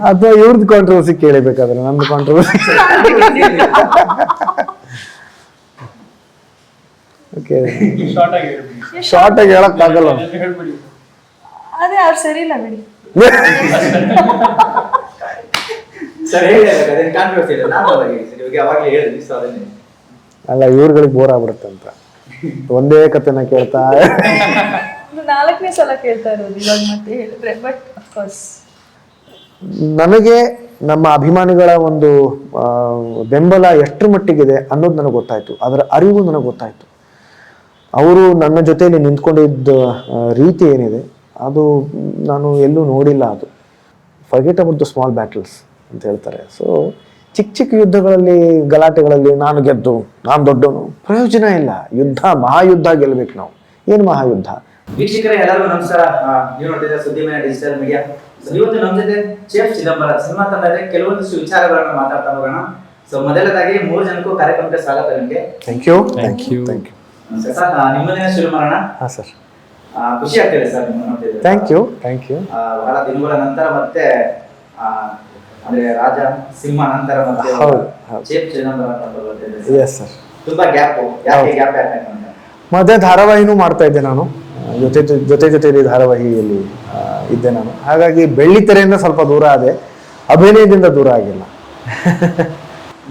ಅಥವಾ ಇವ್ರದ್ದು ಕಾಂಟ್ರವರ್ಸಿ ಕೇಳಬೇಕಾದ್ರೆ ನಮ್ದು ಕಾಂಟ್ರವರ್ಸಿ. ಓಕೆ, ಶಾರ್ಟ್ ಆಗಿ ಹೇಳಕ್ಕಾಗಲ್ಲ. ಅದೇ ಅವ್ರು ಸರಿ ಇಲ್ಲ ಬಿಡಿ. ಅಲ್ಲ, ಇವ್ರುಗಳಿಗೆ ಬೋರ್ ಆಗ್ಬಿಡುತ್ತಂತ ಒಂದೇ ಕಥೆನ ಕೇಳ್ತಾ. 4ನೇ ಸಲ ಕೇಳ್ತಾ ಇರೋದು ಇವಾಗ ಮತ್ತೆ ಹೇಳಿದ್ರೆ. ಬಟ್ ಅಫ್ಕೋರ್ಸ್ ನನಗೆ ನಮ್ಮ ಅಭಿಮಾನಿಗಳ ಒಂದು ಬೆಂಬಲ ಎಷ್ಟರ ಮಟ್ಟಿಗಿದೆ ಅನ್ನೋದು ನನಗೆ ಗೊತ್ತಾಯ್ತು. ಅದರ ಅರಿವು ನನಗೆ ಗೊತ್ತಾಯ್ತು. ಅವರು ನನ್ನ ಜೊತೆಯಲ್ಲಿ ನಿಂತ್ಕೊಂಡಿದ್ದ ರೀತಿ ಏನಿದೆ ಅದು ನಾನು ಎಲ್ಲೂ ನೋಡಿಲ್ಲ. ಅದು forget about the small battles ಅಂತ ಹೇಳ್ತಾರೆ. ಸೊ ಚಿಕ್ಕ ಚಿಕ್ಕ ಯುದ್ಧಗಳಲ್ಲಿ, ಗಲಾಟೆಗಳಲ್ಲಿ ನಾನು ಗೆದ್ದು, ನಾನು ದೊಡ್ಡವನು, ಪ್ರಯೋಜನ ಇಲ್ಲ. ಯುದ್ಧ, ಮಹಾಯುದ್ಧ ಗೆಲ್ಬೇಕು ನಾವು. ಏನು ಮಹಾಯುದ್ಧ? ವೀಕ್ಷಕರೇ ಎಲ್ಲರಿಗೂ ನಮಸ್ಕಾರ. ನೀವು ನೋಡ್ತಿದ್ದೀರಾ ಸುದ್ದಿಮಯ ಡಿಜಿಟಲ್ ಮೀಡಿಯಾ. ಇವತ್ತು ನಮ್ಮ ಜೊತೆ ಚೇಫ್ ಚಿದಂಬರ ಸಿನಿಮಾ ತಂಡದ ಕೆಲವೊಂದಿಷ್ಟು ವಿಚಾರಗಳನ್ನು ಮಾತಾಡ್ತಾ ಹೋಗೋಣ. ಸೊ ಮೊದಲದಾಗಿ 3 ಜನಕ್ಕೂ ಕಾರ್ಯಕ್ರಮಕ್ಕೆ ಸ್ವಾಗತ. ನಿಮಗೆ thank you. Thank you. Thank you sir. ನಿಮ್ಮನ್ನೇ ಶುರು ಮಾಡೋಣ. ಹಾಂ ಸರ್. ಖುಷಿ ಆಗ್ತಿದೆ ಸರ್ ನಿಮ್ಮ ನೋಡ್ತಿದ್ದೀರಾ. Thank you. Thank you. ಬಹಳ ದಿನಗಳ ನಂತರ ಮತ್ತೆ ಅಂದ್ರೆ ರಾಜ ಸಿಂಹ ನಂತರ ಮತ್ತೆ ಚೇಫ್ ಚಿದಂಬರ ಅಂತ ಬರ್ತಿದೆ. Yes sir. ತುಂಬಾ ಗ್ಯಾಪ್ ಯಾಕೆ ಅಂತ ಮತ್ತೆ ಧಾರಾವಾಹಿನೂ ಮಾಡ್ತಾ ಇದ್ದೆ ನಾನು. ಜೊತೆಯಲ್ಲಿ ಧಾರಾವಾಹಿಯಲ್ಲಿ ಇದ್ದೆ ನಾನು. ಹಾಗಾಗಿ ಬೆಳ್ಳಿ ತೆರೆಯಿಂದ ಸ್ವಲ್ಪ ದೂರ ಆದೆ, ಅಭಿನಯದಿಂದ ದೂರ ಆಗಿಲ್ಲ.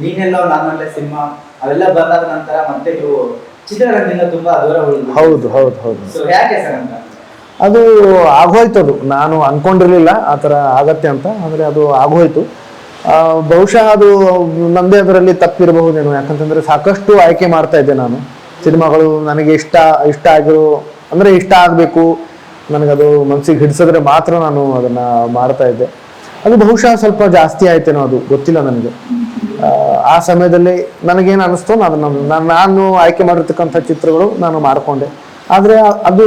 ನೀನೆಲ್ಲೋ ನಾನಲ್ಲೇ ಸಿನಿಮಾ ಅವೆಲ್ಲ ಬಂದಾದ ನಂತರ ಮತ್ತೆ ನೀವು ಚಿತ್ರರಂಗದಿಂದ ತುಂಬಾ ದೂರ ಉಳಿದ್ರಿ. ಹೌದು ಹೌದು ಹೌದು. ಸೊ ಯಾಕೆ ಸರ್ ಅಂತ? ಅದು ಆಗೋಯ್ತು. ಅದು ನಾನು ಅನ್ಕೊಂಡಿರ್ಲಿಲ್ಲ ಆ ಥರ ಆಗತ್ತೆ ಅಂತ. ಆದರೆ ಅದು ಆಗೋಯ್ತು. ಬಹುಶಃ ಅದು ನಂದೇ ಅದರಲ್ಲಿ ತಪ್ಪಿರಬಹುದೇನೋ. ಯಾಕಂತಂದರೆ ಸಾಕಷ್ಟು ಆಯ್ಕೆ ಮಾಡ್ತಾ ಇದ್ದೆ ನಾನು. ಸಿನಿಮಾಗಳು ನನಗೆ ಇಷ್ಟ ಆಗಿರೋ ಅಂದರೆ ಇಷ್ಟ ಆಗಬೇಕು, ನನಗದು ಮನಸ್ಸಿಗೆ ಹಿಡಿಸಿದ್ರೆ ಮಾತ್ರ ನಾನು ಅದನ್ನು ಮಾಡ್ತಾ ಇದ್ದೆ. ಅದು ಬಹುಶಃ ಸ್ವಲ್ಪ ಜಾಸ್ತಿ ಆಯ್ತೇನೋ, ಅದು ಗೊತ್ತಿಲ್ಲ ನನಗೆ. ಆ ಸಮಯದಲ್ಲಿ ನನಗೇನು ಅನ್ನಿಸ್ತೋ ನಾನು ಆಯ್ಕೆ ಮಾಡಿರ್ತಕ್ಕಂಥ ಚಿತ್ರಗಳು ನಾನು ಮಾಡಿಕೊಂಡೆ. ಆದರೆ ಅದು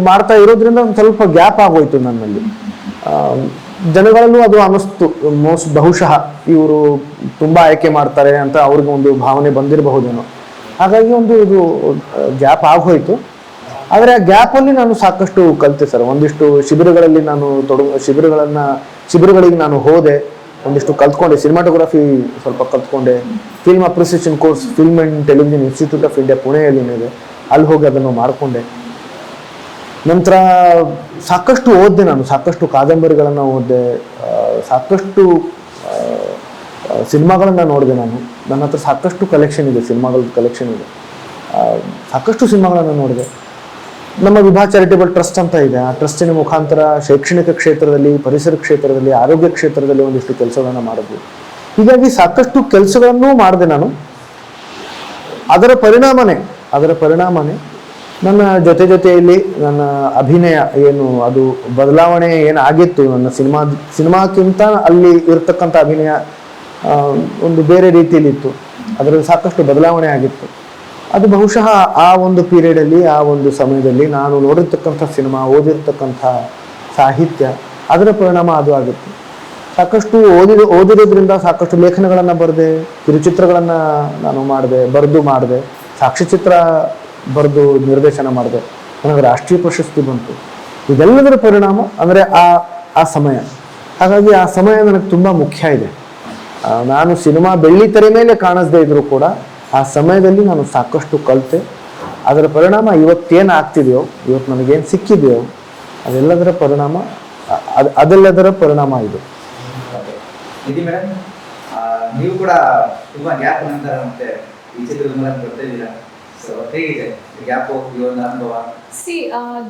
ಮಾಡ್ತಾ ಇರೋದ್ರಿಂದ ಒಂದು ಸ್ವಲ್ಪ ಗ್ಯಾಪ್ ಆಗೋಯ್ತು ನನ್ನಲ್ಲಿ. ಜನಗಳಲ್ಲೂ ಅದು ಅನ್ನಿಸ್ತು, ಬಹುಶಃ ಇವರು ತುಂಬ ಆಯ್ಕೆ ಮಾಡ್ತಾರೆ ಅಂತ ಅವ್ರಿಗೆ ಒಂದು ಭಾವನೆ ಬಂದಿರಬಹುದೇನೋ. ಹಾಗಾಗಿ ಇದು ಗ್ಯಾಪ್ ಆಗೋಯ್ತು. ಆದರೆ ಆ ಗ್ಯಾಪಲ್ಲಿ ನಾನು ಸಾಕಷ್ಟು ಕಲಿತೆ ಸರ್. ಒಂದಿಷ್ಟು ಶಿಬಿರಗಳಲ್ಲಿ ನಾನು ಶಿಬಿರಗಳಿಗೆ ನಾನು ಹೋದೆ. ಒಂದಿಷ್ಟು ಕಲ್ತ್ಕೊಂಡೆ. ಸಿನಿಮಾಟೋಗ್ರಫಿ ಸ್ವಲ್ಪ ಕಲ್ತ್ಕೊಂಡೆ. Film appreciation course film and television institute of India ಪುಣೆಯಲ್ಲಿದೆ, ಅಲ್ಲಿ ಹೋಗಿ ಅದನ್ನು ಮಾಡಿಕೊಂಡೆ. ನಂತರ ಸಾಕಷ್ಟು ಓದಿದೆ ನಾನು. ಸಾಕಷ್ಟು ಕಾದಂಬರಿಗಳನ್ನು ಓದಿದೆ, ಸಾಕಷ್ಟು ಸಿನಿಮಾಗಳನ್ನು ನೋಡಿದೆ ನಾನು. ನನ್ನ ಹತ್ರ ಸಾಕಷ್ಟು ಕಲೆಕ್ಷನ್ ಇದೆ, ಸಿನಿಮಾಗಳ ಕಲೆಕ್ಷನ್ ಇದೆ. ಸಾಕಷ್ಟು ಸಿನಿಮಾಗಳನ್ನು ನೋಡಿದೆ. ನಮ್ಮ ವಿಭಾ ಚಾರಿಟೇಬಲ್ ಟ್ರಸ್ಟ್ ಅಂತ ಇದೆ. ಆ ಟ್ರಸ್ಟಿನ ಮುಖಾಂತರ ಶೈಕ್ಷಣಿಕ ಕ್ಷೇತ್ರದಲ್ಲಿ, ಪರಿಸರ ಕ್ಷೇತ್ರದಲ್ಲಿ, ಆರೋಗ್ಯ ಕ್ಷೇತ್ರದಲ್ಲಿ ಒಂದಿಷ್ಟು ಕೆಲಸಗಳನ್ನು ಮಾಡಿದ್ವಿ. ಹೀಗಾಗಿ ಸಾಕಷ್ಟು ಕೆಲಸಗಳನ್ನೂ ಮಾಡಿದೆ ನಾನು. ಅದರ ಪರಿಣಾಮನೇ ನನ್ನ ಜೊತೆಯಲ್ಲಿ ನನ್ನ ಅಭಿನಯ ಏನು ಅದು ಬದಲಾವಣೆ ಏನಾಗಿತ್ತು. ನನ್ನ ಸಿನಿಮಾಕ್ಕಿಂತ ಅಲ್ಲಿ ಇರತಕ್ಕಂಥ ಅಭಿನಯ ಒಂದು ಬೇರೆ ರೀತಿಯಲ್ಲಿತ್ತು. ಅದರಲ್ಲಿ ಸಾಕಷ್ಟು ಬದಲಾವಣೆ ಆಗಿತ್ತು. ಅದು ಬಹುಶಃ ಆ ಒಂದು ಪೀರಿಯಡಲ್ಲಿ, ಆ ಒಂದು ಸಮಯದಲ್ಲಿ ನಾನು ನೋಡಿರ್ತಕ್ಕಂಥ ಸಿನಿಮಾ, ಓದಿರ್ತಕ್ಕಂಥ ಸಾಹಿತ್ಯ, ಅದರ ಪರಿಣಾಮ ಅದು ಆಗಿತ್ತು. ಸಾಕಷ್ಟು ಓದಿರೋದ್ರಿಂದ ಸಾಕಷ್ಟು ಲೇಖನಗಳನ್ನು ಬರೆದೆ, ಕಿರುಚಿತ್ರಗಳನ್ನು ನಾನು ಮಾಡಿದೆ, ಸಾಕ್ಷ್ಯಚಿತ್ರ ಬರೆದು ನಿರ್ದೇಶನ ಮಾಡಿದೆ. ನನಗೆ ರಾಷ್ಟ್ರೀಯ ಪ್ರಶಸ್ತಿ ಬಂತು. ಇದೆಲ್ಲದರ ಪರಿಣಾಮ ಅಂದರೆ ಆ ಸಮಯ. ಹಾಗಾಗಿ ಆ ಸಮಯ ನನಗೆ ತುಂಬ ಮುಖ್ಯ ಇದೆ. ನಾನು ಸಿನಿಮಾ ಬೆಳ್ಳಿ ತೆರೆ ಮೇಲೆ ಕಾಣಿಸದೇ ಇದ್ರೂ ಕೂಡ ಆ ಸಮಯದಲ್ಲಿ ನಾನು ಸಾಕಷ್ಟು ಕಲಿತೆ. ಅದರ ಪರಿಣಾಮ ಇವತ್ತೇನು ಆಗ್ತಿದೆಯೋ, ಇವತ್ತು ನನಗೇನು ಸಿಕ್ಕಿದೆಯೋ ಅದೆಲ್ಲದರ ಪರಿಣಾಮ ಇದು. ಮೇಡಮ್, ನೀವು ಕೂಡ ತುಂಬಾ ಗ್ಯಾಪ್ ನಂತರ ಮತ್ತೆ ಈ ಚಿತ್ರದ ಮೂಲಕ ಬರ್ತಾ ಇದ್ದೀರಾ. ಸೊ ಹೇಗಿದೆ ಗ್ಯಾಪು, ಈ ಒಂದು ಅನುಭವ?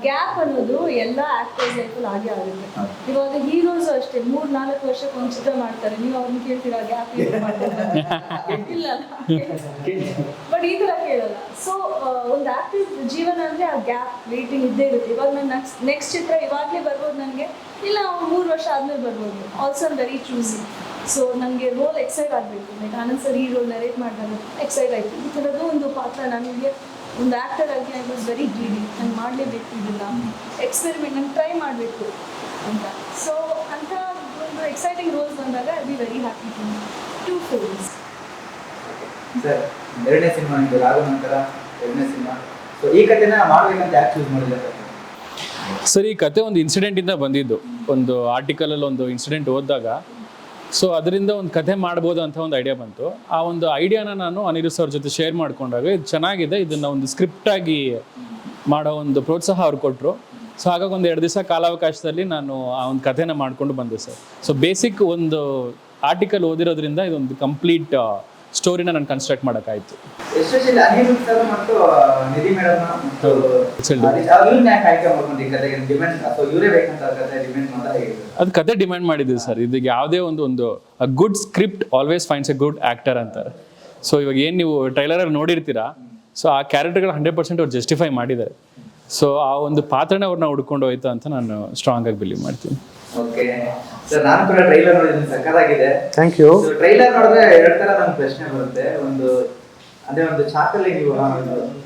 ಗ್ಯಾಪ್ ಅನ್ನೋದು ಎಲ್ಲ ಆಕ್ಟರ್ಸ್ ಲೈಫಲ್ಲಿ ಆಗೇ ಆಗುತ್ತೆ. ಇವಾಗ ಹೀರೋಸ್ ಅಷ್ಟೇ 3-4 ವರ್ಷಕ್ಕೆ ಒಂದು ಚಿತ್ರ ಮಾಡ್ತಾರೆ. ನೀವು ಅವ್ರನ್ನ ಕೇಳ್ತೀರಾ ಗ್ಯಾಪ್ ಇಲ್ಲ, ಬಟ್ ಈ ಥರ ಕೇಳಲ್ಲ. ಸೊ ಒಂದು ಆಕ್ಟರ್ ಜೀವನ ಅಂದರೆ ಆ ಗ್ಯಾಪ್ ವೇಟಿಂಗ್ ಇದ್ದೇ ಇರುತ್ತೆ. ಇವಾಗ ನಾನು ನೆಕ್ಸ್ಟ್ ಚಿತ್ರ ಇವಾಗಲೇ ಬರ್ಬೋದು ನನಗೆ, ಇಲ್ಲ 3 ವರ್ಷ ಆದ್ಮೇಲೆ ಬರ್ಬೋದು. Also I'm very choosy. So ನನಗೆ ರೋಲ್ ಎಕ್ಸೈಟ್ ಆಗಬೇಕು. ಲೈಕ್ ಆನಂದ್ ಸರ್ ಈ ರೋಲ್ ನರೇಟ್ ಮಾಡಿದಾಗ ಎಕ್ಸೈಟ್ ಆಯಿತು. ಈ ಥರದ್ದು ಒಂದು ಪಾತ್ರ ನನಗೆ ಒಂದು ಆ್ಯಕ್ಟರ್ ಆಗಿ ಐ ವಾಸ್ ವೆರಿ ಗ್ರೀಡಿ. ನಾನು ಮಾಡಲೇಬೇಕು, ಇದೆಲ್ಲ ಎಕ್ಸ್ಪೆರಿಮೆಂಟ್ ನಾನು ಟ್ರೈ ಮಾಡಬೇಕು ಅಂತ. ಸೊ ಅಂಥ ಒಂದು ಎಕ್ಸೈಟಿಂಗ್ ರೋಲ್ಸ್ ಬಂದಾಗ I be very happy to films. Sir, 2ನೇ ಸಿನಿಮಾ ನಿಮ್ಮದು, ಆದ ನಂತರ 2ನೇ ಸಿನಿಮಾ. ಸೊ ಈ ಕಥೆನ ಮಾಡಬೇಕಂತ ಯಾಕೆ ಚೂಸ್ ಮಾಡಿಲ್ಲ ಸರ್? ಸರ್ ಈ ಕತೆ ಒಂದು ಇನ್ಸಿಡೆಂಟಿಂದ ಬಂದಿದ್ದು, ಒಂದು ಆರ್ಟಿಕಲಲ್ಲಿ ಒಂದು ಇನ್ಸಿಡೆಂಟ್ ಓದಿದಾಗ ಸೊ ಅದರಿಂದ ಒಂದು ಕತೆ ಮಾಡ್ಬೋದು ಅಂತ ಒಂದು ಐಡಿಯಾ ಬಂತು. ಆ ಒಂದು ಐಡಿಯಾನ ನಾನು ಅನಿರುದ್ಧ್ ಅವ್ರ ಜೊತೆ ಶೇರ್ ಮಾಡ್ಕೊಂಡಾಗ ಇದು ಚೆನ್ನಾಗಿದೆ, ಇದನ್ನು ಒಂದು ಸ್ಕ್ರಿಪ್ಟಾಗಿ ಮಾಡೋ ಒಂದು ಪ್ರೋತ್ಸಾಹ ಅವ್ರು ಕೊಟ್ಟರು. ಸೊ ಹಾಗಾಗಿ ಒಂದು 2 ದಿವಸ ಕಾಲಾವಕಾಶದಲ್ಲಿ ನಾನು ಆ ಒಂದು ಕಥೆನ ಮಾಡ್ಕೊಂಡು ಬಂದೆ ಸರ್. ಸೊ ಬೇಸಿಕ್ ಒಂದು ಆರ್ಟಿಕಲ್ ಓದಿರೋದ್ರಿಂದ ಇದೊಂದು ಕಂಪ್ಲೀಟ್ ಸ್ಟೋರಿನ ನಾನು ಕನ್ಸ್ಟ್ರಕ್ಟ್ ಮಾಡೋಕ್ಕಾಯ್ತು. ಎಸ್ಪೆಷಲಿ ಅನಿರುದ್ಧ್ ಸರ್ ಮತ್ತು ನಿಧಿ ಮೇಡಮ್ ಮತ್ತು ಇವ್ರನ್ನ ಯಾಕೆ ಆಯ್ಕೆ ಮಾಡ್ಕೊಂಡು ಈ ಕತೆಗೆ ಡಿಮ್ಯಾಂಡ್ ಅಥವಾ ಇವರೇ ಬೇಕಂತ ಕತೆ ಡಿಮ್ಯಾಂಡ್ ಮಾಡೋದು ಹೇಗೆ? ಅದು ಕತೆ ಡಿಮ್ಯಾಂಡ್ ಮಾಡಿದ್ದೀವಿ ಸರ್. ಇದಕ್ಕೆ ಯಾವುದೇ ಒಂದು good script always finds A good actor ಅಂತಾರೆ. ಸೊ ಇವಾಗ ಏನು ನೀವು ಟ್ರೈಲರಲ್ಲಿ ನೋಡಿರ್ತೀರಾ, ಸೊ ಆ ಕ್ಯಾರೆಕ್ಟರ್ಗಳು 100% ಅವ್ರು ಜಸ್ಟಿಫೈ ಮಾಡಿದ್ದಾರೆ. ಸೊ ಆ ಒಂದು ಪಾತ್ರನೇ ಅವ್ರನ್ನ ಹುಡ್ಕೊಂಡು ಹೋಯ್ತು ಅಂತ ನಾನು ಸ್ಟ್ರಾಂಗ್ ಆಗಿ ಬಿಲೀವ್ ಮಾಡ್ತೀನಿ. ಓಕೆ ಸರ್, ನಾನು ಕೂಡ ಟ್ರೈಲರ್ ನೋಡಿದ್ದೀನಿ, ಸಕ್ಕತ್ತಾಗಿದೆ. Thank you. ಟ್ರೈಲರ್ ನೋಡಿದ್ರೆ 2 ತರ ನಮ್ಗೆ ಪ್ರಶ್ನೆ ಬರುತ್ತೆ. ಅಂದ್ರೆ ಒಂದು ಚಾಕಲ್ಲಿ ನೀವು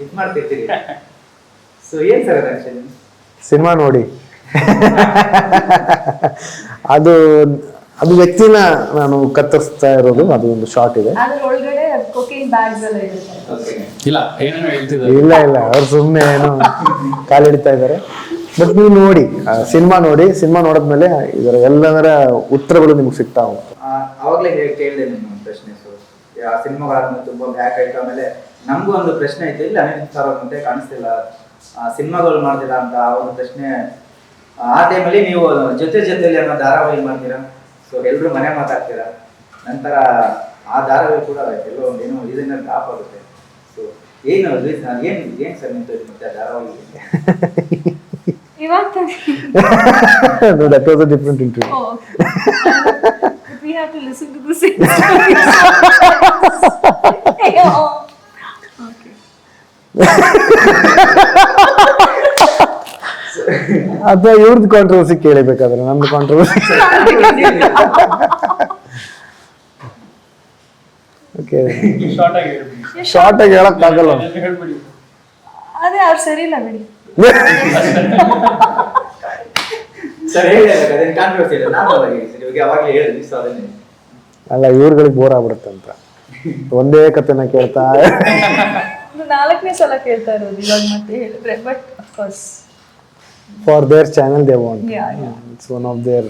ಇದು ಮಾಡ್ತಿರ್ತೀರಿ. ಸೊ ಏನ್ ಸರ್ ಅದು ಆಕ್ಚುಲಿ? ಸಿನಿಮಾ ನೋಡಿ ಅದು ವ್ಯಕ್ತಿನ ನಾನು ಕತ್ತರಿಸ್ತಾ ಇರೋದು, ಅದು ಒಂದು ಶಾರ್ಟ್ ಇದೆ. ಅದ್ರ ಒಳಗಡೆ ಕೊಕೇನ್ ಬ್ಯಾಗ್ಸ್ ಎಲ್ಲ ಇರುತ್ತೆ. ಓಕೆ, ಇಲ್ಲ ಏನೇನೋ ಹೇಳ್ತಿದ್ದಾರೆ. ಇಲ್ಲ ಅವ್ರು ಸುಮ್ಮನೆ ಏನೋ ಕಾಲಿಡ್ತಾ ಇದ್ದಾರೆ. ಬಟ್ ನೀವು ನೋಡಿ, ಸಿನಿಮಾ ನೋಡಿ, ಸಿನಿಮಾ ನೋಡಿದ್ಮೇಲೆ ಇದರ ಎಲ್ಲದರ ಉತ್ತರಗಳು ನಿಮ್ಗೆ ಸಿಗ್ತಾ ಹೋಗ್ತವೆ. ಅವಾಗಲೇ ಕೇಳಿದೆ ನಿಮ್ಮ ಪ್ರಶ್ನೆ. ಸೊ ಆ ಸಿನಿಮಾಗಳನ್ನ ತುಂಬಾ ಬ್ಯಾಕ್ ಆಯ್ತು. ಆಮೇಲೆ ನಮಗೂ ಒಂದು ಪ್ರಶ್ನೆ ಐತೆ, ಇಲ್ಲ ಅನಿರುದ್ಧ್ ಸರ್ ಅವ್ರ ಮುಂದೆ ಕಾಣಿಸ್ತಿಲ್ಲ, ಸಿನಿಮಾಗಳು ಮಾಡ್ತಿಲ್ಲ ಅಂತ ಆ ಒಂದು ಪ್ರಶ್ನೆ. ಆ ಟೈಮಲ್ಲಿ ನೀವು ಜೊತೆಯಲ್ಲಿ ಅನ್ನೋ ಧಾರಾವಾಹಿ ಮಾಡ್ತೀರಾ. ಸೊ ಎಲ್ಲರೂ ಮನೆ ಮಾತಾಡ್ತೀರಾ. ನಂತರ ಆ ಧಾರಾವಾಹಿ ಕೂಡ ಎಲ್ಲೋ ಒಂದು ಏನೋ ಇದನ್ನ ಡ್ರಾಪ್ ಆಗುತ್ತೆ. ಸೊ ಏನು ಸರ್ ನಿಂತು ಮತ್ತೆ ಧಾರಾವಾಹಿ? ಇವಾಗ No, that was a different interview. Oh, we have to listen to the same Okay. ಅಥವಾ ಇವ್ರದ್ದು ಕಾಂಟ್ರವರ್ಸಿ ಕೇಳಬೇಕಾದ್ರೆ ನಮ್ದು ಕಾಂಟ್ರವರ್ಸಿ. ಓಕೆ, ಶಾರ್ಟ್ ಆಗಿ ಹೇಳಕ್ಕಾಗಲ್ಲ. ಅದೇ ಅವ್ರು ಸರಿ ಇಲ್ಲ ಬಿಡಿ. ಸರ್ ಹೇಳಿ, ಅದೇನು ಕಾಂಟ್ರವರ್ಸಿ ಇಲ್ಲ. ನಾನು ಅವಾಗಲೇ ಹೇಳಿದ್ವಿ. ಸೊ ಅದನ್ನೇ ಅಲ್ಲ, ಇವ್ರುಗಳಿಗೆ ಬೋರ್ ಆಗ್ಬಿಡುತ್ತೆ ಅಂತ ಒಂದೇ ಕಥೆನ ಕೇಳ್ತಾ 4ನೇ ಸಲ ಕೇಳ್ತಾ ಇರೋದು ಇವಾಗ ಮತ್ತೆ ಹೇಳಿದ್ರೆ. But of course for there channel they want. It's one of their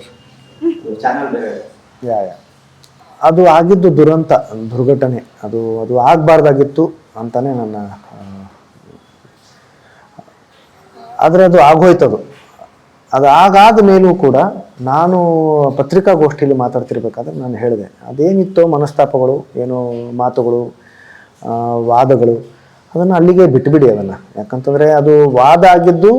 channel ಬೇರೆ. ಯಾ ಅದು ಆಗಿದ್ದು ದುರಂತ, ದುರ್ಘಟನೆ. ಅದು ಆಗಬಾರ್ದಾಗಿತ್ತು ಅಂತಾನೆ ನನ್ನ, ಆದರೆ ಅದು ಆಗೋಯ್ತದು. ಅದು ಆಗಾದ ಮೇಲೂ ಕೂಡ ನಾನು ಪತ್ರಿಕಾಗೋಷ್ಠಿಯಲ್ಲಿ ಮಾತಾಡ್ತಿರ್ಬೇಕಾದ್ರೆ ನಾನು ಹೇಳಿದೆ, ಅದೇನಿತ್ತೋ ಮನಸ್ತಾಪಗಳು, ಏನೋ ಮಾತುಗಳು, ವಾದಗಳು, ಅದನ್ನು ಅಲ್ಲಿಗೆ ಬಿಟ್ಟುಬಿಡಿ ಅದನ್ನು. ಯಾಕಂತಂದರೆ ಅದು ವಾದ ಆಗಿದ್ದು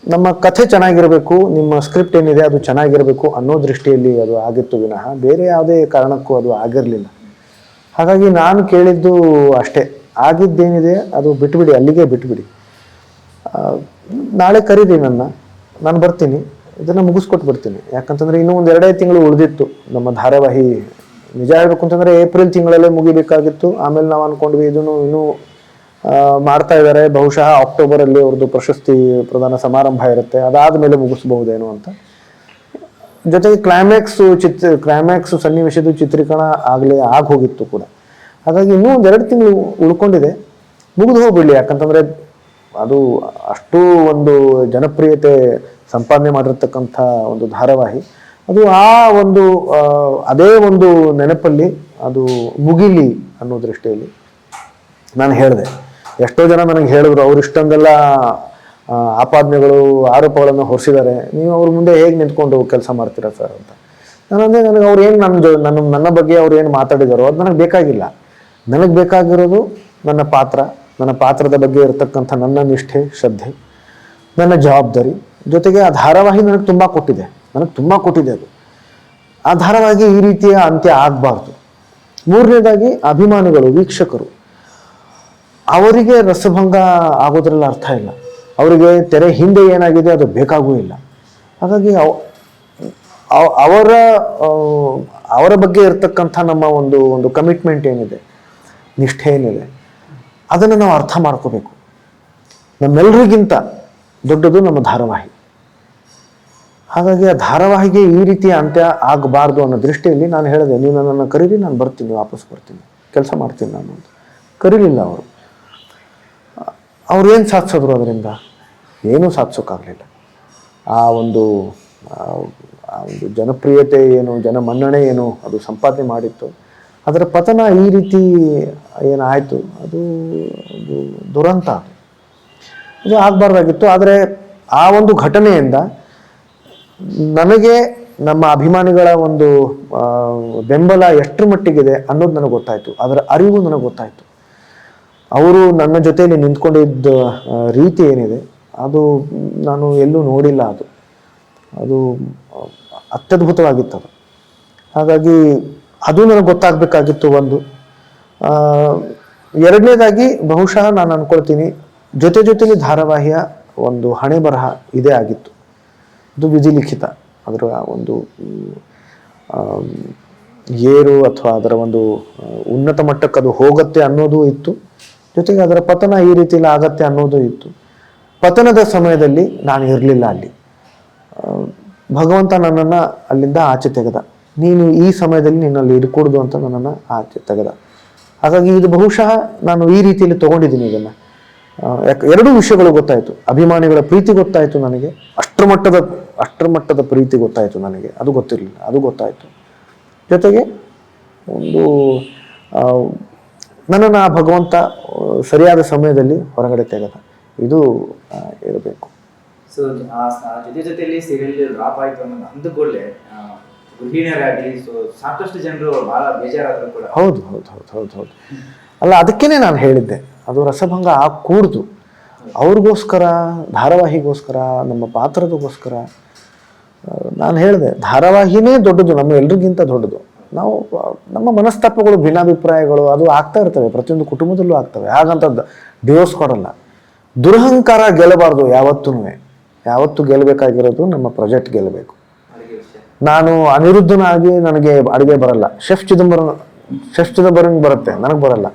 ನಮ್ಮ ಕಥೆ ಚೆನ್ನಾಗಿರಬೇಕು, ನಿಮ್ಮ ಸ್ಕ್ರಿಪ್ಟ್ ಏನಿದೆ ಅದು ಚೆನ್ನಾಗಿರಬೇಕು ಅನ್ನೋ ದೃಷ್ಟಿಯಲ್ಲಿ ಅದು ಆಗಿತ್ತು ವಿನಃ ಬೇರೆ ಯಾವುದೇ ಕಾರಣಕ್ಕೂ ಅದು ಆಗಿರಲಿಲ್ಲ. ಹಾಗಾಗಿ ನಾನು ಕೇಳಿದ್ದು ಅಷ್ಟೇ, ಆಗಿದ್ದೇನಿದೆ ಅದು ಬಿಟ್ಟುಬಿಡಿ, ಅಲ್ಲಿಗೆ ಬಿಟ್ಟುಬಿಡಿ. ನಾಳೆ ಕರೀರಿ ನಾನು ಬರ್ತೀನಿ, ಇದನ್ನು ಮುಗಿಸ್ಕೊಟ್ಟು ಬರ್ತೀನಿ. ಯಾಕಂತಂದರೆ ಇನ್ನೂ ಒಂದು 2 ತಿಂಗಳು ಉಳಿದಿತ್ತು ನಮ್ಮ ಧಾರಾವಾಹಿ. ನಿಜ ಹೇಳಬೇಕು ಅಂತಂದರೆ ಏಪ್ರಿಲ್ ತಿಂಗಳಲ್ಲೇ ಮುಗಿಬೇಕಾಗಿತ್ತು. ಆಮೇಲೆ ನಾವು ಅಂದ್ಕೊಂಡ್ವಿ ಇದನ್ನು ಇನ್ನೂ ಮಾಡ್ತಾ ಇದ್ದಾರೆ, ಬಹುಶಃ ಅಕ್ಟೋಬರಲ್ಲಿ ಅವ್ರದ್ದು ಪ್ರಶಸ್ತಿ ಪ್ರದಾನ ಸಮಾರಂಭ ಇರುತ್ತೆ, ಅದಾದಮೇಲೆ ಮುಗಿಸ್ಬಹುದೇನೋ ಅಂತ. ಜೊತೆಗೆ ಕ್ಲೈಮ್ಯಾಕ್ಸ್ ಸನ್ನಿವೇಶದ ಚಿತ್ರೀಕರಣ ಆಗಿ ಹೋಗಿತ್ತು ಕೂಡ. ಹಾಗಾಗಿ ಇನ್ನೂ ಒಂದು 2 ತಿಂಗಳು ಉಳ್ಕೊಂಡಿದೆ, ಮುಗಿದು ಹೋಗ್ಬಿಡಲಿ. ಯಾಕಂತಂದರೆ ಅದು ಅಷ್ಟು ಒಂದು ಜನಪ್ರಿಯತೆ ಸಂಪಾದನೆ ಮಾಡಿರ್ತಕ್ಕಂಥ ಒಂದು ಧಾರಾವಾಹಿ. ಅದು ಅದೇ ಒಂದು ನೆನಪಲ್ಲಿ ಅದು ಮುಗಿಲಿ ಅನ್ನೋ ದೃಷ್ಟಿಯಲ್ಲಿ ನಾನು ಹೇಳಿದೆ. ಎಷ್ಟೋ ಜನ ನನಗೆ ಹೇಳಿದ್ರು, ಅವ್ರು ಇಷ್ಟೊಂದೆಲ್ಲ ಆಪಾದನೆಗಳು, ಆರೋಪಗಳನ್ನು ಹೊರಿಸಿದ್ದಾರೆ, ನೀವು ಅವ್ರ ಮುಂದೆ ಹೇಗೆ ನಿಂತ್ಕೊಂಡು ಕೆಲಸ ಮಾಡ್ತೀರಾ ಸರ್ ಅಂತ. ನಾನಂದರೆ ನನಗೆ ಅವ್ರು ಏನು ನನ್ನ ಬಗ್ಗೆ ಅವ್ರು ಏನು ಮಾತಾಡಿದಾರೋ ಅದು ನನಗೆ ಬೇಕಾಗಿಲ್ಲ. ನನಗೆ ಬೇಕಾಗಿರೋದು ನನ್ನ ಪಾತ್ರದ ಬಗ್ಗೆ ಇರತಕ್ಕಂಥ ನನ್ನ ನಿಷ್ಠೆ, ಶ್ರದ್ಧೆ, ನನ್ನ ಜವಾಬ್ದಾರಿ. ಜೊತೆಗೆ ಆ ಧಾರಾವಾಹಿ ನನಗೆ ತುಂಬ ಕೊಟ್ಟಿದೆ ಅದು. ಆ ಧಾರಾವಾಹಿ ಈ ರೀತಿಯ ಅಂತ್ಯ ಆಗಬಾರ್ದು. 3ನೇದಾಗಿ ಅಭಿಮಾನಿಗಳು, ವೀಕ್ಷಕರು, ಅವರಿಗೆ ರಸಭಂಗ ಆಗೋದ್ರಲ್ಲಿ ಅರ್ಥ ಇಲ್ಲ. ಅವರಿಗೆ ತೆರೆ ಹಿಂದೆ ಏನಾಗಿದೆ ಅದು ಬೇಕಾಗೂ ಇಲ್ಲ. ಹಾಗಾಗಿ ಅವರ ಬಗ್ಗೆ ಇರತಕ್ಕಂಥ ನಮ್ಮ ಒಂದು ಕಮಿಟ್ಮೆಂಟ್ ಏನಿದೆ, ನಿಷ್ಠೆ ಏನಿದೆ, ಅದನ್ನು ನಾವು ಅರ್ಥ ಮಾಡ್ಕೋಬೇಕು. ನಮ್ಮೆಲ್ಲರಿಗಿಂತ ದೊಡ್ಡದು ನಮ್ಮ ಧಾರಾವಾಹಿ. ಹಾಗಾಗಿ ಆ ಧಾರಾವಾಹಿಗೆ ಈ ರೀತಿಯ ಅಂತ್ಯ ಆಗಬಾರ್ದು ಅನ್ನೋ ದೃಷ್ಟಿಯಲ್ಲಿ ನಾನು ಹೇಳಿದೆ, ನೀವು ನನ್ನನ್ನು ಕರೀರಿ, ನಾನು ಬರ್ತೀನಿ, ವಾಪಸ್ ಬರ್ತೀನಿ, ಕೆಲಸ ಮಾಡ್ತೀನಿ ನಾನು ಅಂತ. ಕರೀಲಿಲ್ಲ ಅವರು ಏನು ಸಾಧಿಸಿದ್ರು ಅದರಿಂದ? ಏನೂ ಸಾಧಿಸೋಕ್ಕಾಗಲಿಲ್ಲ. ಆ ಒಂದು ಜನಪ್ರಿಯತೆ ಏನು, ಜನಮನ್ನಣೆ ಏನು ಅದು ಸಂಪಾದನೆ ಮಾಡಿತ್ತು, ಅದರ ಪತನ ಈ ರೀತಿ ಏನಾಯಿತು, ಅದು ಒಂದು ದುರಂತ. ಅದು ಆಗಬಾರ್ದಾಗಿತ್ತು. ಆದರೆ ಆ ಒಂದು ಘಟನೆಯಿಂದ ನನಗೆ ನಮ್ಮ ಅಭಿಮಾನಿಗಳ ಒಂದು ಬೆಂಬಲ ಎಷ್ಟರ ಮಟ್ಟಿಗಿದೆ ಅನ್ನೋದು ನನಗೆ ಗೊತ್ತಾಯಿತು. ಅದರ ಅರಿವು ನನಗೆ ಗೊತ್ತಾಯಿತು. ಅವರು ನನ್ನ ಜೊತೆಯಲ್ಲಿ ನಿಂತ್ಕೊಂಡಿದ್ದ ರೀತಿ ಏನಿದೆ ಅದು ನಾನು ಎಲ್ಲೂ ನೋಡಿಲ್ಲ. ಅದು ಅತ್ಯದ್ಭುತವಾಗಿತ್ತು. ಅದು ಹಾಗಾಗಿ ಅದು ನನಗೆ ಗೊತ್ತಾಗಬೇಕಾಗಿತ್ತು ಒಂದು. ಎರಡನೇದಾಗಿ ಬಹುಶಃ ನಾನು ಅಂದ್ಕೊಳ್ತೀನಿ ಜೊತೆಲಿ ಧಾರಾವಾಹಿಯ ಒಂದು ಹಣೆ ಬರಹ ಇದೇ ಆಗಿತ್ತು. ಇದು ವಿಧಿಲಿಖಿತ. ಅದರ ಒಂದು ಏರು ಅಥವಾ ಅದರ ಒಂದು ಉನ್ನತ ಮಟ್ಟಕ್ಕೆ ಅದು ಹೋಗುತ್ತೆ ಅನ್ನೋದು ಇತ್ತು, ಜೊತೆಗೆ ಅದರ ಪತನ ಈ ರೀತಿಯಲ್ಲಿ ಆಗತ್ತೆ ಅನ್ನೋದು ಇತ್ತು. ಪತನದ ಸಮಯದಲ್ಲಿ ನಾನು ಇರಲಿಲ್ಲ ಅಲ್ಲಿ. ಭಗವಂತ ನನ್ನನ್ನು ಅಲ್ಲಿಂದ ಆಚೆ ತೆಗೆದ. ನೀನು ಈ ಸಮಯದಲ್ಲಿ ನಿನ್ನಲ್ಲಿ ಇರಕೂಡ್ದು ಅಂತ ನನ್ನನ್ನು ಆಚೆ ತೆಗೆದ. ಹಾಗಾಗಿ ಇದು ಬಹುಶಃ ನಾನು ಈ ರೀತಿಯಲ್ಲಿ ತಗೊಂಡಿದ್ದೀನಿ ಇದನ್ನು. ಎರಡೂ ವಿಷಯಗಳು ಗೊತ್ತಾಯಿತು. ಅಭಿಮಾನಿಗಳ ಪ್ರೀತಿ ಗೊತ್ತಾಯಿತು ನನಗೆ, ಅಷ್ಟರ ಮಟ್ಟದ ಪ್ರೀತಿ ಗೊತ್ತಾಯಿತು ನನಗೆ, ಅದು ಗೊತ್ತಿರಲಿಲ್ಲ, ಅದು ಗೊತ್ತಾಯಿತು. ಜೊತೆಗೆ ಒಂದು ನನ್ನನ್ನು ಆ ಭಗವಂತ ಸರಿಯಾದ ಸಮಯದಲ್ಲಿ ಹೊರಗಡೆ ತೆಗೆದ. ಇದು ಇರಬೇಕು. ಸೊ ಜೊತೆಯಲ್ಲಿ ಸೀರಿಯಲ್ ಡ್ರಾಪ್ ಆಯಿತು ಅನ್ನೋದು ಅಂದ ಕೂಡಲೇ ಗೃಹಿಣಿಯರಾಗಲಿ ಸೊ ಸಾಕಷ್ಟು ಜನರು ಬಹಳ ಬೇಜಾರಾದ್ರು ಕೂಡ. ಹೌದು. ಅಲ್ಲ, ಅದಕ್ಕೇನೆ ನಾನು ಹೇಳಿದ್ದೆ, ಅದು ರಸಭಂಗ ಕೂಡ್ದು. ಅವ್ರಿಗೋಸ್ಕರ, ಧಾರಾವಾಹಿಗೋಸ್ಕರ, ನಮ್ಮ ಪಾತ್ರದಗೋಸ್ಕರ ನಾನು ಹೇಳಿದೆ, ಧಾರಾವಾಹಿನೇ ದೊಡ್ಡದು, ನಮ್ಮ ಎಲ್ರಿಗಿಂತ ದೊಡ್ಡದು. ನಾವು ನಮ್ಮ ಮನಸ್ತಾಪಗಳು, ಭಿನ್ನಾಭಿಪ್ರಾಯಗಳು ಅದು ಆಗ್ತಾ ಇರ್ತವೆ, ಪ್ರತಿಯೊಂದು ಕುಟುಂಬದಲ್ಲೂ ಆಗ್ತವೆ. ಹಾಗಂತ ಡಿವೋರ್ಸ್ ಕೊಡಲ್ಲ. ದುರಹಂಕಾರ ಗೆಲ್ಲಬಾರ್ದು ಯಾವತ್ತೂ ಗೆಲ್ಲಬೇಕಾಗಿರೋದು ನಮ್ಮ ಪ್ರಾಜೆಕ್ಟ್ ಗೆಲ್ಲಬೇಕು. ನಾನು ಅನಿರುದ್ಧನಾಗಿ ನನಗೆ ಅಡುಗೆ ಬರಲ್ಲ, ಶೆಫ್ ಚಿದಂಬರಂಗೆ ಬರುತ್ತೆ, ನನಗೆ ಬರಲ್ಲ.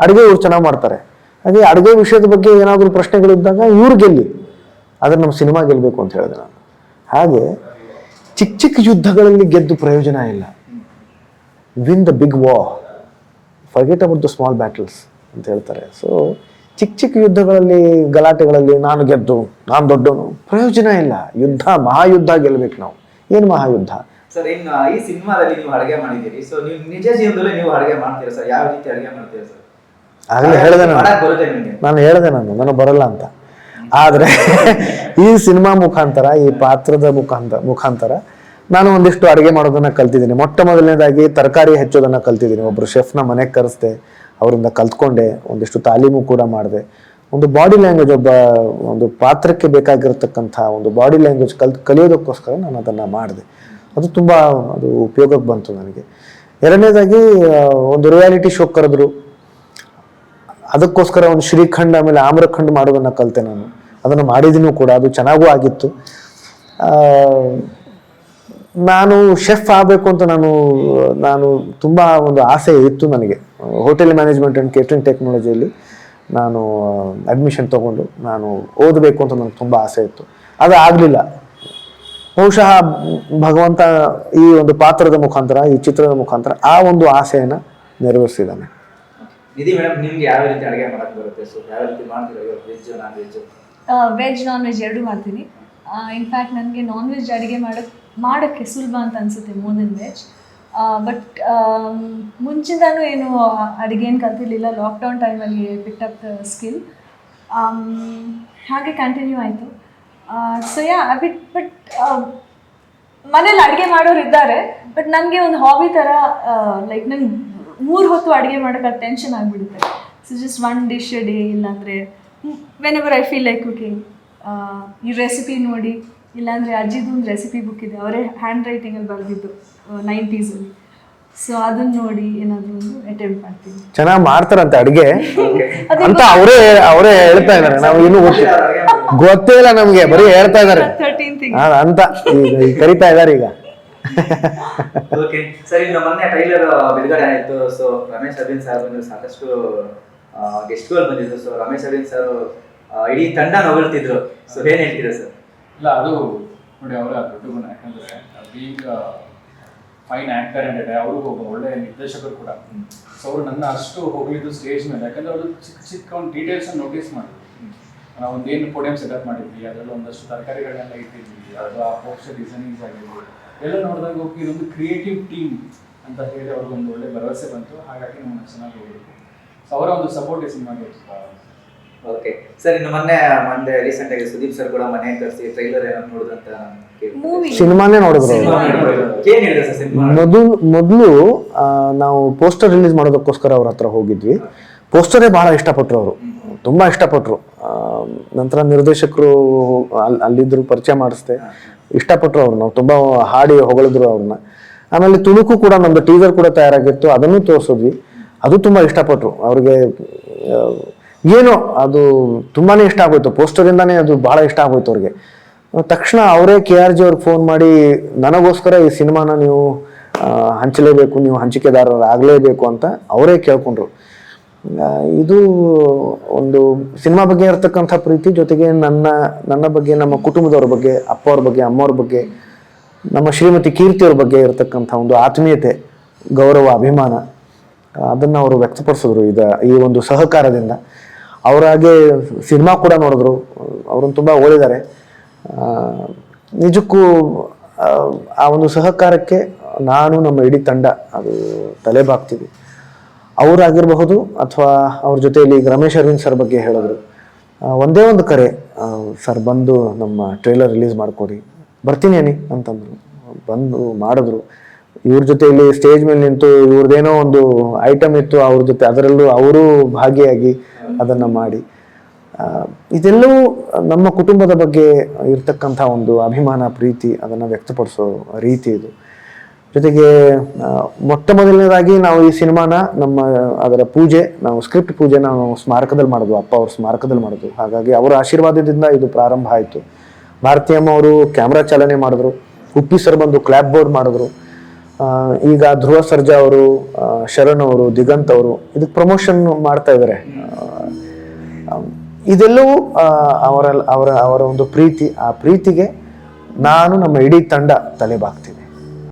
ಅಡುಗೆ ಇವ್ರು ಚೆನ್ನಾಗಿ ಮಾಡ್ತಾರೆ. ಹಾಗೆ ಅಡುಗೆ ವಿಷಯದ ಬಗ್ಗೆ ಏನಾದರೂ ಪ್ರಶ್ನೆಗಳಿದ್ದಾಗ ಇವ್ರು ಗೆಲ್ಲಿ, ಆದರೆ ನಮ್ಮ ಸಿನಿಮಾ ಗೆಲ್ಲಬೇಕು ಅಂತ ಹೇಳಿದೆ ನಾನು. ಹಾಗೆ ಚಿಕ್ಕ ಯುದ್ಧಗಳಲ್ಲಿ ಗೆದ್ದು ಪ್ರಯೋಜನ ಇಲ್ಲ. Win the big war, forget about the small battles ಅಂತ ಹೇಳ್ತಾರೆ. ಸೊ ಚಿಕ್ಕ ಯುದ್ಧಗಳಲ್ಲಿ, ಗಲಾಟೆಗಳಲ್ಲಿ ನಾನು ಗೆದ್ದು, ನಾನು ದೊಡ್ಡವನು, ಪ್ರಯೋಜನ ಇಲ್ಲ. ಮಹಾಯುದ್ಧ ಗೆಲ್ಲಬೇಕು ನಾವು. ಏನು ಮಹಾಯುದ್ಧ? ಸರ್, ಇನ್ನು ಈ ಸಿನಿಮಾದಲ್ಲಿ ನೀವು ಅಡುಗೆ ಮಾಡಿದ್ದೀರಿ. ಸೊ ನೀವು ನಿಜ ಜೀವನದಲ್ಲೇ ನೀವು ಅಡುಗೆ ಮಾಡ್ತೀರಾ ಸರ್? ಯಾವ ರೀತಿ ಅಡುಗೆ ಮಾಡ್ತೀರಾ ಸರ್? ಆಗಲೇ ಹೇಳಿದೆ ನಾನು ಬರಲ್ಲ ಅಂತ. ಆದರೆ ಈ ಸಿನಿಮಾ ಮುಖಾಂತರ, ಈ ಪಾತ್ರದ ಮುಖಾಂತರ ನಾನು ಒಂದಿಷ್ಟು ಅಡುಗೆ ಮಾಡೋದನ್ನ ಕಲ್ತಿದ್ದೀನಿ. ಮೊಟ್ಟ ಮೊದಲನೇದಾಗಿ ತರಕಾರಿ ಹೆಚ್ಚೋದನ್ನ ಕಲ್ತಿದ್ದೀನಿ. ಒಬ್ಬರು ಶೆಫ್ನ ಮನೆಗೆ ಕರೆಸ್ದೆ, ಅವರಿಂದ ಕಲ್ತ್ಕೊಂಡೆ, ಒಂದಿಷ್ಟು ತಾಲೀಮು ಕೂಡ ಮಾಡಿದೆ. ಒಂದು ಬಾಡಿ ಲ್ಯಾಂಗ್ವೇಜ್, ಒಂದು ಪಾತ್ರಕ್ಕೆ ಬೇಕಾಗಿರತಕ್ಕಂಥ ಒಂದು ಬಾಡಿ ಲ್ಯಾಂಗ್ವೇಜ್ ಕಲಿಯೋದಕ್ಕೋಸ್ಕರ ನಾನು ಅದನ್ನು ಮಾಡಿದೆ. ಅದು ತುಂಬ ಉಪಯೋಗಕ್ಕೆ ಬಂತು ನನಗೆ. ಎರಡನೇದಾಗಿ ಒಂದು ರಿಯಾಲಿಟಿ ಶೋ ಕರೆದ್ರು, ಅದಕ್ಕೋಸ್ಕರ ಒಂದು ಶ್ರೀಖಂಡ್ ಆಮೇಲೆ ಆಮ್ರಖಂಡ್ ಮಾಡೋದನ್ನು ಕಲಿತೆ ನಾನು. ಅದನ್ನು ಮಾಡಿದ್ದೀನೂ ಕೂಡ, ಅದು ಚೆನ್ನಾಗೂ ಆಗಿತ್ತು. ನಾನು ಶೆಫ್ ಆಗಬೇಕು ಅಂತ ನಾನು ತುಂಬ ಒಂದು ಆಸೆ ಇತ್ತು ನನಗೆ. ಹೋಟೆಲ್ ಮ್ಯಾನೇಜ್ಮೆಂಟ್ ಆ್ಯಂಡ್ ಕೇಟ್ರಿಂಗ್ ಟೆಕ್ನಾಲಜಿಯಲ್ಲಿ ನಾನು ಅಡ್ಮಿಷನ್ ತೊಗೊಂಡು ನಾನು ಓದಬೇಕು ಅಂತ ನನಗೆ ತುಂಬ ಆಸೆ ಇತ್ತು. ಅದು ಆಗಲಿಲ್ಲ. ಬಹುಶಃ ಭಗವಂತ ಈ ಒಂದು ಪಾತ್ರದ ಮುಖಾಂತರ, ಈ ಚಿತ್ರದ ಮುಖಾಂತರ ಆ ಒಂದು ಆಸೆಯನ್ನು ನೆರವೇರಿಸಿದ್ದಾನೆ. ನಿಧಿ ಮೇಡಮ್, ನಿಮ್ಗೆ ಯಾವ ರೀತಿ ಅಡುಗೆ ಮಾಡಕ್ಕೆ ಬರುತ್ತೆ? ಸೊ ಯಾವ ರೀತಿ ಮಾಡ್ತೀರಾ? Veg, non veg? Veg, non veg ಎರಡೂ ಮಾಡ್ತೀನಿ. ಇನ್ಫ್ಯಾಕ್ಟ್ ನನಗೆ ನಾನ್ ವೆಜ್ ಅಡುಗೆ ಮಾಡೋಕ್ಕೆ ಸುಲಭ ಅಂತ ಅನಿಸುತ್ತೆ ಮೋರ್ ದೆನ್ ವೆಜ್. ಬಟ್ ಮುಂಚಿಂದನೂ ಏನು ಅಡುಗೆ ಏನು ಕಲ್ತಿರ್ಲಿಲ್ಲ. ಲಾಕ್ಡೌನ್ ಟೈಮಲ್ಲಿ ಪಿಕ್ಟಪ್ ದ ಸ್ಕಿಲ್, ಹಾಗೆ ಕಂಟಿನ್ಯೂ ಆಯಿತು. ಸೊ ಬಟ್ ಮನೇಲಿ ಅಡುಗೆ ಮಾಡೋರು ಇದ್ದಾರೆ, ಬಟ್ ನನಗೆ ಒಂದು ಹಾಬಿ ಥರ, ಲೈಕ್ ನಂಗೆ 3 ಹೊತ್ತು ಅಡುಗೆ ಮಾಡೋಕ್ಕೆ ಟೆನ್ಷನ್ ಆಗಿಬಿಡುತ್ತೆ. So just 1 dish a day, ಇಲ್ಲಾಂದರೆ whenever I feel like cooking, ಈ ರೆಸಿಪಿ ನೋಡಿ, ಇಲ್ಲಾಂದರೆ ಅಜ್ಜಿದು ಒಂದು ರೆಸಿಪಿ ಬುಕ್ ಇದೆ, ಅವರೇ ಹ್ಯಾಂಡ್ ರೈಟಿಂಗಲ್ಲಿ ಬರೆದಿದ್ದು 90s. ಸೊ ಅದನ್ನ ನೋಡಿ ಏನಾದರೂ ಒಂದು ಅಟೆಂಪ್ಟ್ ಮಾಡ್ತೀನಿ. ಚೆನ್ನಾಗಿ ಮಾಡ್ತಾರಂತೆ ಅಡುಗೆ ಅಂತ ಅವರೇ ಹೇಳ್ತಾ ಇದ್ದಾರೆ. ನಾವು ಇನ್ನೂ ಗೊತ್ತೇ ಇಲ್ಲ ನಮಗೆ, ಬರೀ ಹೇಳ್ತಾ ಇದ್ದಾರೆ ಅಂತ ಕರಿತಾ ಇದ್ದಾರೆ ಈಗ. ಓಕೆ ಸರ್, ಇನ್ನು ಮೊನ್ನೆ ಟ್ರೈಲರ್ ಬಿಡುಗಡೆ ಆಯಿತು. ಸೊ ರಮೇಶ್ ಅರವಿಂದ್ ಸರ್ ಬಂದು ಸಾಕಷ್ಟು ಗೆಸ್ಟ್ಗಳು ಬಂದಿದ್ರು. ಸೊ ರಮೇಶ್ ಅರವಿಂದ್ ಸರ್ ಇಡೀ ತಂಡ ಹೊಗಳ್ತಿದ್ರು. ಸೊ ಏನ್ ಹೇಳ್ತೀರಾ ಸರ್? ಇಲ್ಲ, ಅದು ನೋಡಿ, ಅವರ ದೊಡ್ಡ ಗುಣ. ಯಾಕಂದ್ರೆ ಬೀಗ್ ಫೈನ್ ಆ್ಯಕ್ಟರ್ ಅಂಡ್ ಅವರು ಒಬ್ಬ ಒಳ್ಳೆ ನಿರ್ದೇಶಕರು ಕೂಡ. ಸೊ ಅವರು ನನ್ನ ಅಷ್ಟು ಹೋಗಲಿದ್ದು ಸ್ಟೇಜ್ ಮೇಲೆ, ಯಾಕಂದ್ರೆ ಅವರು ಚಿಕ್ಕ ಒಂದು ಡೀಟೇಲ್ಸ್ ನೋಟಿಸ್ ಮಾಡಿದ್ರು. ಒಂದೇನು ಪೋಡಿಯಂ ಸೆಟಪ್ ಮಾಡಿದ್ವಿ, ಅದರಲ್ಲಿ ಒಂದಷ್ಟು ತರಕಾರಿಗಳನ್ನೆಲ್ಲ ಇಟ್ಟಿದ್ವಿ, ಅಥವಾ ಪೋಸ್ಟರ್ ಡಿಸೈನಿಂಗ್ಸ್ ಆಗಿರ್ಬೋದು, ಎಲ್ಲ ನೋಡಿದಾಗ ಓಕೆ ಇದೊಂದು ಕ್ರಿಯೇಟಿವ್ ಟೀಮ್ ಅಂತ ಹೇಳಿ ಅವ್ರಿಗೊಂದು ಒಳ್ಳೆ ಭರವಸೆ ಬಂತು. ಹಾಗಾಗಿ ನಮ್ಮನ್ನು ಚೆನ್ನಾಗಿ ಹೋಗ್ಬೇಕು. ಸೊ ಅವರ ಒಂದು ಸಪೋರ್ಟ್ ಈ ಸಿನಿಮಾಗೆ ಓಕೆ ಸರ್, ಇನ್ನು ಮೊನ್ನೆ ರೀಸೆಂಟ್ ಆಗಿ ಸುದೀಪ್ ಸರ್ ಕೂಡ ಮನೆ ಕರೆಸಿ ಟ್ರೈಲರ್ ಏನೋ ನೋಡಿದಂತ ಸಿನಿಮಾನೇ ನೋಡಿದ್ರು ಏನ್ ಹೇಳಿದೆ ಸರ್ ಸಿನಿಮಾ? ಮೊದಲು ನಾವು ಪೋಸ್ಟರ್ ರಿಲೀಸ್ ಮಾಡೋದಕ್ಕೋಸ್ಕರ ಅವ್ರ ಹತ್ರ ಹೋಗಿದ್ವಿ. ಪೋಸ್ಟರೇ ಬಹಳ ಇಷ್ಟಪಟ್ರು ಅವರು, ತುಂಬಾ ಇಷ್ಟಪಟ್ರು. ನಂತರ ನಿರ್ದೇಶಕರು ಅಲ್ಲಿದ್ರು, ಪರಿಚಯ ಮಾಡಿಸ್ದೆ, ಇಷ್ಟಪಟ್ರು ಅವ್ರು. ನಾವು ತುಂಬಾ ಹಾಡಿ ಹೊಗಳಿದ್ರು ಅವ್ರನ್ನ. ಆಮೇಲೆ ತುಣುಕು ಕೂಡ ನಮ್ದು ಟೀಸರ್ ಕೂಡ ತಯಾರಾಗಿತ್ತು, ಅದನ್ನು ತೋರಿಸಿದ್ವಿ, ಅದು ತುಂಬಾ ಇಷ್ಟಪಟ್ರು. ಅವ್ರಿಗೆ ಏನೋ ಅದು ತುಂಬಾನೇ ಇಷ್ಟ ಆಗೋಯ್ತು, ಪೋಸ್ಟರಿಂದಾನೇ ಅದು ಬಹಳ ಇಷ್ಟ ಆಗೋಯ್ತು ಅವ್ರಿಗೆ. ತಕ್ಷಣ ಅವರೇ KRJ ಅವ್ರಿಗೆ ಫೋನ್ ಮಾಡಿ ನನಗೋಸ್ಕರ ಈ ಸಿನಿಮಾನ ನೀವು ಹಂಚಲೇಬೇಕು, ನೀವು ಹಂಚಿಕೆದಾರರಾಗಲೇಬೇಕು ಅಂತ ಅವರೇ ಕೇಳ್ಕೊಂಡ್ರು. ಇದು ಒಂದು ಸಿನಿಮಾ ಬಗ್ಗೆ ಇರ್ತಕ್ಕಂಥ ಪ್ರೀತಿ, ಜೊತೆಗೆ ನನ್ನ ಬಗ್ಗೆ, ನಮ್ಮ ಕುಟುಂಬದವ್ರ ಬಗ್ಗೆ, ಅಪ್ಪ ಅವ್ರ ಬಗ್ಗೆ, ಅಮ್ಮವ್ರ ಬಗ್ಗೆ, ನಮ್ಮ ಶ್ರೀಮತಿ ಕೀರ್ತಿಯವ್ರ ಬಗ್ಗೆ ಇರತಕ್ಕಂಥ ಒಂದು ಆತ್ಮೀಯತೆ, ಗೌರವ, ಅಭಿಮಾನ, ಅದನ್ನು ಅವರು ವ್ಯಕ್ತಪಡಿಸಿದ್ರು ಈ ಒಂದು ಸಹಕಾರದಿಂದ. ಅವರಾಗೆ ಸಿನಿಮಾ ಕೂಡ ನೋಡಿದ್ರು, ಅವ್ರನ್ನ ತುಂಬ ಓದಿದ್ದಾರೆ. ನಿಜಕ್ಕೂ ಆ ಒಂದು ಸಹಕಾರಕ್ಕೆ ನಾನು, ನಮ್ಮ ಇಡೀ ತಂಡ ಅದು ತಲೆಬಾಗ್ತೀವಿ. ಅವರಾಗಿರಬಹುದು ಅಥವಾ ಅವ್ರ ಜೊತೆಯಲ್ಲಿ ರಮೇಶ್ ಅರವಿಂದ್ ಸರ್ ಬಗ್ಗೆ ಹೇಳಿದ್ರು. ಒಂದೇ ಒಂದು ಕರೆ, ಸರ್ ಬಂದು ನಮ್ಮ ಟ್ರೈಲರ್ ರಿಲೀಸ್ ಮಾಡಿಕೊಡಿ, ಬರ್ತೀನಿ ಅಂತಂದ್ರು. ಬಂದು ಮಾಡಿದ್ರು. ಇವ್ರ ಜೊತೆಯಲ್ಲಿ ಸ್ಟೇಜ್ ಮೇಲೆ ನಿಂತು ಇವ್ರದ್ದೇನೋ ಒಂದು ಐಟಮ್ ಇತ್ತು ಅವ್ರ ಜೊತೆ, ಅದರಲ್ಲೂ ಅವರು ಭಾಗಿಯಾಗಿ ಅದನ್ನು ಮಾಡಿ, ಇದೆಲ್ಲವೂ ನಮ್ಮ ಕುಟುಂಬದ ಬಗ್ಗೆ ಇರ್ತಕ್ಕಂಥ ಒಂದು ಅಭಿಮಾನ, ಪ್ರೀತಿ, ಅದನ್ನು ವ್ಯಕ್ತಪಡಿಸೋ ರೀತಿ ಇದು. ಜೊತೆಗೆ ಮೊಟ್ಟ ಮೊದಲನೇದಾಗಿ ನಾವು ಈ ಸಿನಿಮಾನ ಅದರ ಪೂಜೆ, ನಾವು ಸ್ಕ್ರಿಪ್ಟ್ ಪೂಜೆ ನಾವು ಸ್ಮಾರಕದಲ್ಲಿ ಮಾಡಿದ್ವು, ಅಪ್ಪ ಅವ್ರ ಸ್ಮಾರಕದಲ್ಲಿ ಮಾಡಿದ್ವು. ಹಾಗಾಗಿ ಅವರ ಆಶೀರ್ವಾದದಿಂದ ಇದು ಪ್ರಾರಂಭ ಆಯಿತು. ಭಾರತೀಯಮ್ಮ ಅವರು ಕ್ಯಾಮ್ರಾ ಚಾಲನೆ ಮಾಡಿದ್ರು, ಉಪ್ಪಿ ಸರ್ ಬಂದು ಕ್ಲಾಪ್ ಬೋರ್ಡ್ ಮಾಡಿದ್ರು. ಈಗ ಧ್ರುವ ಸರ್ಜಾ ಅವರು, ಶರಣ್ ಅವರು, ದಿಗಂತ್ ಅವರು ಇದಕ್ಕೆ ಪ್ರಮೋಷನ್ ಮಾಡ್ತಾ ಇದ್ದಾರೆ. ಇದೆಲ್ಲವೂ ಅವರ ಒಂದು ಪ್ರೀತಿ. ಆ ಪ್ರೀತಿಗೆ ನಾನು, ನಮ್ಮ ಇಡೀ ತಂಡ ತಲೆಬಾಗ್ತೀವಿ.